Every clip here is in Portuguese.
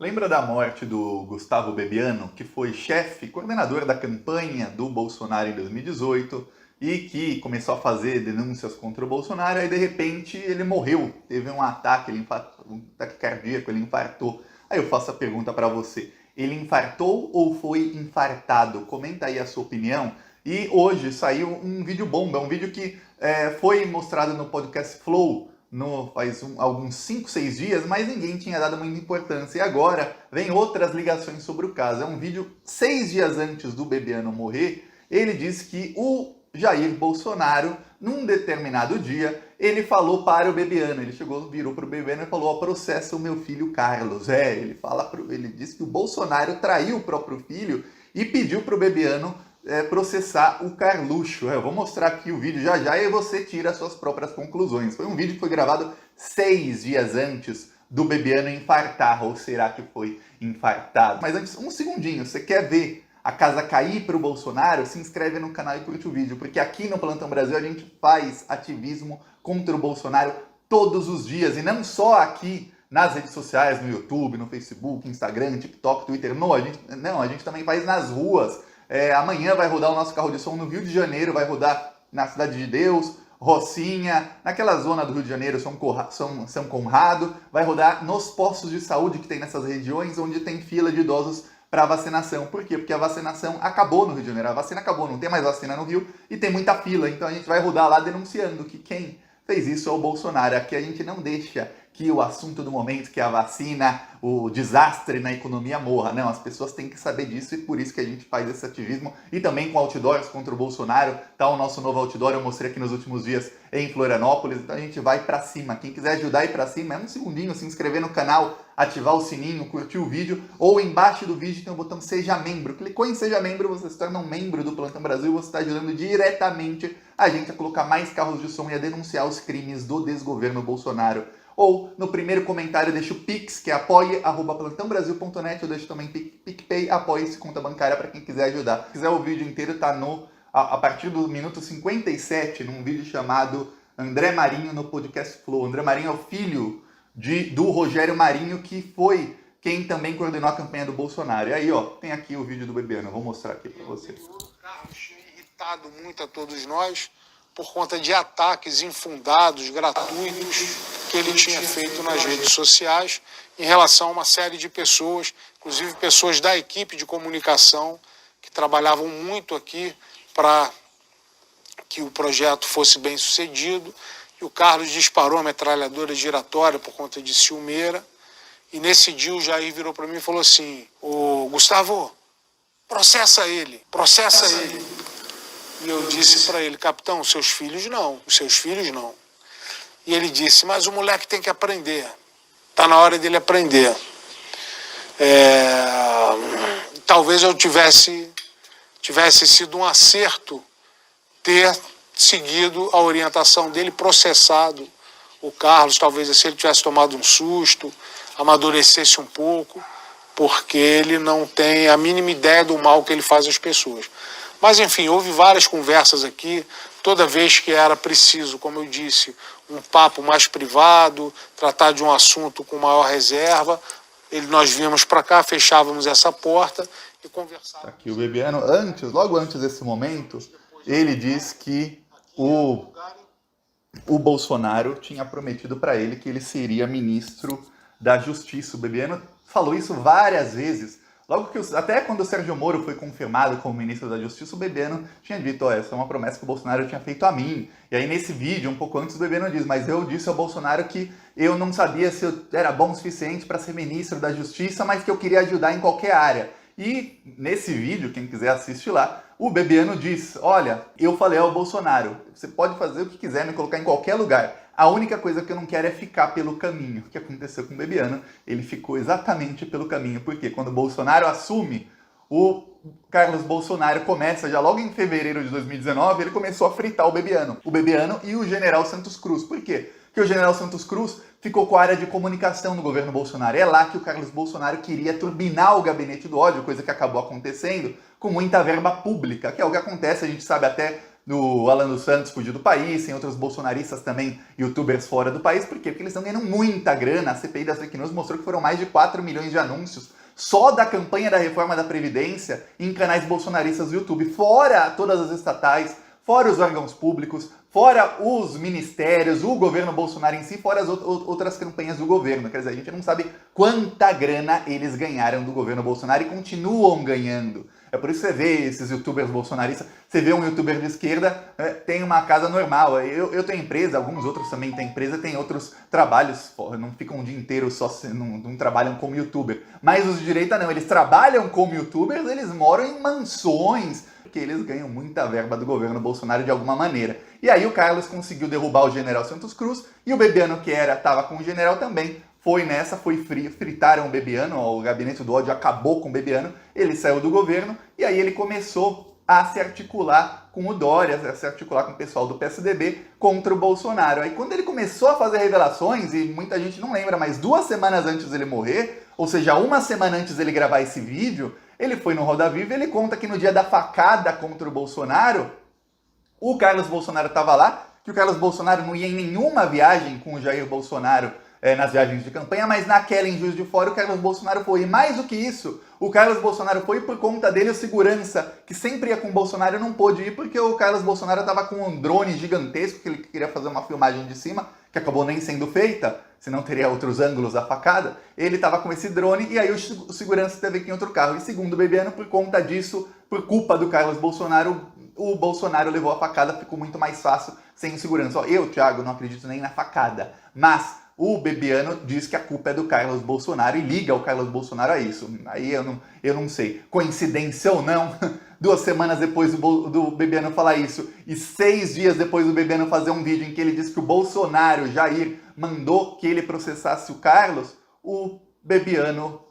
Lembra da morte do Gustavo Bebiano, que foi chefe, coordenador da campanha do Bolsonaro em 2018 e que começou a fazer denúncias contra o Bolsonaro e de repente ele morreu, teve um ataque, um ataque cardíaco, ele infartou. Aí eu faço a pergunta para você, ele infartou ou foi infartado? Comenta aí a sua opinião. E hoje saiu um vídeo bomba, um vídeo que foi mostrado no podcast Flow, faz alguns 5, 6 dias, mas ninguém tinha dado muita importância. E agora vem outras ligações sobre o caso. É um vídeo 6 dias antes do Bebiano morrer. Ele disse que o Jair Bolsonaro, num determinado dia, ele falou para o Bebiano. Ele virou para o Bebiano e falou: ó, processa o meu filho Carlos. Ele disse que o Bolsonaro traiu o próprio filho e pediu para o Bebiano processar o Carluxo. Eu vou mostrar aqui o vídeo já e você tira as suas próprias conclusões. Foi um vídeo que foi gravado 6 dias antes do Bebiano infartar, ou será que foi infartado? Mas antes, um segundinho, você quer ver a casa cair para o Bolsonaro? Se inscreve no canal e curte o vídeo, porque aqui no Plantão Brasil a gente faz ativismo contra o Bolsonaro todos os dias, e não só aqui nas redes sociais, no YouTube, no Facebook, Instagram, TikTok, Twitter. Não, a gente também faz nas ruas. Amanhã vai rodar o nosso carro de som no Rio de Janeiro, vai rodar na Cidade de Deus, Rocinha, naquela zona do Rio de Janeiro, São Conrado, vai rodar nos postos de saúde que tem nessas regiões onde tem fila de idosos para vacinação. Por quê? Porque a vacinação acabou no Rio de Janeiro, a vacina acabou, não tem mais vacina no Rio e tem muita fila, então a gente vai rodar lá denunciando que quem fez isso é o Bolsonaro. Aqui a gente não deixa que o assunto do momento, que é a vacina, o desastre na economia morra. Não, as pessoas têm que saber disso e por isso que a gente faz esse ativismo. E também com outdoors contra o Bolsonaro. Tá o nosso novo outdoor, eu mostrei aqui nos últimos dias em Florianópolis. Então a gente vai pra cima. Quem quiser ajudar a ir pra cima, é um segundinho, se inscrever no canal, ativar o sininho, curtir o vídeo. Ou embaixo do vídeo tem o botão Seja Membro. Clicou em Seja Membro, você se torna um membro do Plantão Brasil e você está ajudando diretamente a gente a colocar mais carros de som e a denunciar os crimes do desgoverno Bolsonaro. Ou no primeiro comentário deixa o Pix, que é apoie@plantãobrasil.net, eu deixo também PicPay, apoie-se, conta bancária para quem quiser ajudar. Se quiser o vídeo inteiro, tá a partir do minuto 57, num vídeo chamado André Marinho no podcast Flow. André Marinho é o filho do Rogério Marinho, que foi quem também coordenou a campanha do Bolsonaro. E aí, ó, tem aqui o vídeo do Bebiano, eu vou mostrar aqui para vocês. O Carlos tinha irritado muito a todos nós por conta de ataques infundados, gratuitos, que ele tinha feito nas redes sociais em relação a uma série de pessoas, inclusive pessoas da equipe de comunicação, que trabalhavam muito aqui para que o projeto fosse bem sucedido. E o Carlos disparou a metralhadora giratória por conta de ciumeira. E nesse dia o Jair virou para mim e falou assim: ô Gustavo, processa ele. E eu disse para ele: capitão, os seus filhos não. E ele disse: mas o moleque tem que aprender. Está na hora dele aprender. Talvez eu tivesse sido um acerto ter seguido a orientação dele, processado o Carlos. Talvez se ele tivesse tomado um susto, amadurecesse um pouco, porque ele não tem a mínima ideia do mal que ele faz às pessoas. Mas, enfim, houve várias conversas aqui, toda vez que era preciso, como eu disse, um papo mais privado, tratar de um assunto com maior reserva, nós vínhamos para cá, fechávamos essa porta e conversávamos. Aqui o Bebiano, logo antes desse momento, ele diz que o Bolsonaro tinha prometido para ele que ele seria ministro da Justiça. O Bebiano falou isso várias vezes. Até quando o Sérgio Moro foi confirmado como ministro da Justiça, o Bebiano tinha dito: essa é uma promessa que o Bolsonaro tinha feito a mim. E aí nesse vídeo, um pouco antes, o Bebiano diz: mas eu disse ao Bolsonaro que eu não sabia se eu era bom o suficiente para ser ministro da Justiça, mas que eu queria ajudar em qualquer área. E nesse vídeo, quem quiser assistir lá, o Bebiano diz: olha, eu falei ao Bolsonaro, você pode fazer o que quiser, me colocar em qualquer lugar. A única coisa que eu não quero é ficar pelo caminho. O que aconteceu com o Bebiano? Ele ficou exatamente pelo caminho. Porque quando o Bolsonaro assume, o Carlos Bolsonaro começa, já logo em fevereiro de 2019, ele começou a fritar o Bebiano e o general Santos Cruz. Por quê? Porque o general Santos Cruz ficou com a área de comunicação do governo Bolsonaro. É lá que o Carlos Bolsonaro queria turbinar o gabinete do ódio, coisa que acabou acontecendo com muita verba pública, que é o que acontece, a gente sabe até do Alan dos Santos fugiu do país, tem outros bolsonaristas também, youtubers fora do país. Por quê? Porque eles estão ganhando muita grana. A CPI das fake news mostrou que foram mais de 4 milhões de anúncios só da campanha da reforma da Previdência em canais bolsonaristas do YouTube, fora todas as estatais, fora os órgãos públicos, fora os ministérios, o governo Bolsonaro em si, fora as outras campanhas do governo. Quer dizer, a gente não sabe quanta grana eles ganharam do governo Bolsonaro e continuam ganhando. É por isso que você vê esses youtubers bolsonaristas, você vê um youtuber de esquerda, tem uma casa normal. Eu tenho empresa, alguns outros também têm empresa, tem outros trabalhos, não ficam um dia inteiro só, não trabalham como youtuber. Mas os de direita não, eles trabalham como youtubers, eles moram em mansões, porque eles ganham muita verba do governo Bolsonaro de alguma maneira. E aí o Carlos conseguiu derrubar o general Santos Cruz, e o Bebiano, que estava com o general também, foi nessa, fritaram o Bebiano, o gabinete do ódio acabou com o Bebiano, ele saiu do governo, e aí ele começou a se articular com o Dória, a se articular com o pessoal do PSDB contra o Bolsonaro. Aí quando ele começou a fazer revelações, e muita gente não lembra, mas 2 semanas antes dele morrer, ou seja, 1 semana antes dele gravar esse vídeo, ele foi no Roda Viva e ele conta que no dia da facada contra o Bolsonaro, o Carlos Bolsonaro estava lá, que o Carlos Bolsonaro não ia em nenhuma viagem com o Jair Bolsonaro nas viagens de campanha, mas naquela em Juiz de Fora o Carlos Bolsonaro foi. E mais do que isso, o Carlos Bolsonaro foi por conta dele, o segurança, que sempre ia com o Bolsonaro, não pôde ir porque o Carlos Bolsonaro estava com um drone gigantesco, que ele queria fazer uma filmagem de cima, que acabou nem sendo feita, senão teria outros ângulos da facada. Ele estava com esse drone e aí o segurança teve que ir em outro carro. E segundo o Bebiano, por conta disso, por culpa do Carlos Bolsonaro, o Bolsonaro levou a facada, ficou muito mais fácil sem segurança. Eu, Thiago, não acredito nem na facada, mas o Bebiano diz que a culpa é do Carlos Bolsonaro e liga o Carlos Bolsonaro a isso. Aí eu não sei, coincidência ou não, 2 semanas depois do Bebiano falar isso e 6 dias depois do Bebiano fazer um vídeo em que ele diz que o Bolsonaro, Jair, mandou que ele processasse o Carlos, o Bebiano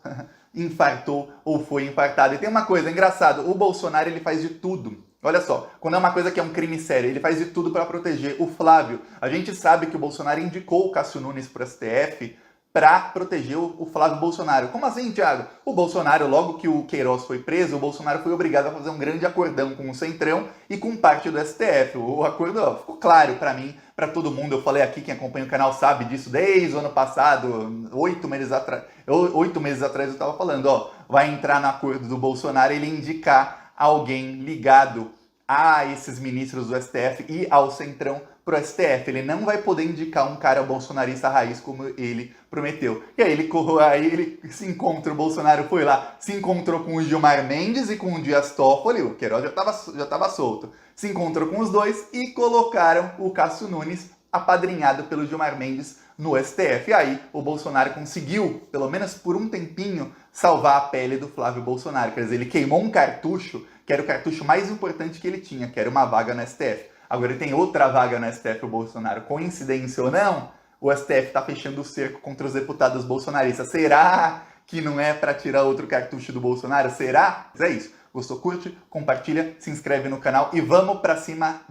infartou ou foi infartado. E tem uma coisa engraçada, o Bolsonaro ele faz de tudo. Olha só, quando é uma coisa que é um crime sério, ele faz de tudo para proteger o Flávio. A gente sabe que o Bolsonaro indicou o Cássio Nunes para o STF para proteger o Flávio Bolsonaro. Como assim, Thiago? O Bolsonaro, logo que o Queiroz foi preso, o Bolsonaro foi obrigado a fazer um grande acordão com o Centrão e com parte do STF. O acordo ficou claro para mim, para todo mundo. Eu falei aqui, quem acompanha o canal sabe disso desde o ano passado, 8 meses atrás. 8 meses atrás eu estava falando, vai entrar no acordo do Bolsonaro ele indicar alguém ligado a esses ministros do STF e ao Centrão pro STF. Ele não vai poder indicar um cara bolsonarista raiz como ele prometeu. E aí ele se encontra, o Bolsonaro foi lá, se encontrou com o Gilmar Mendes e com o Dias Toffoli, o Queiroz já estava solto. Se encontrou com os dois e colocaram o Cássio Nunes, apadrinhado pelo Gilmar Mendes, no STF. E aí o Bolsonaro conseguiu, pelo menos por um tempinho, salvar a pele do Flávio Bolsonaro. Quer dizer, ele queimou um cartucho, que era o cartucho mais importante que ele tinha, que era uma vaga no STF. Agora ele tem outra vaga no STF, o Bolsonaro. Coincidência ou não, o STF está fechando o cerco contra os deputados bolsonaristas. Será que não é para tirar outro cartucho do Bolsonaro? Será? Mas é isso. Gostou? Curte, compartilha, se inscreve no canal e vamos para cima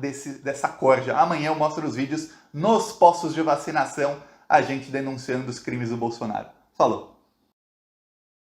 dessa corja. Amanhã eu mostro os vídeos nos postos de vacinação, a gente denunciando os crimes do Bolsonaro. Falou!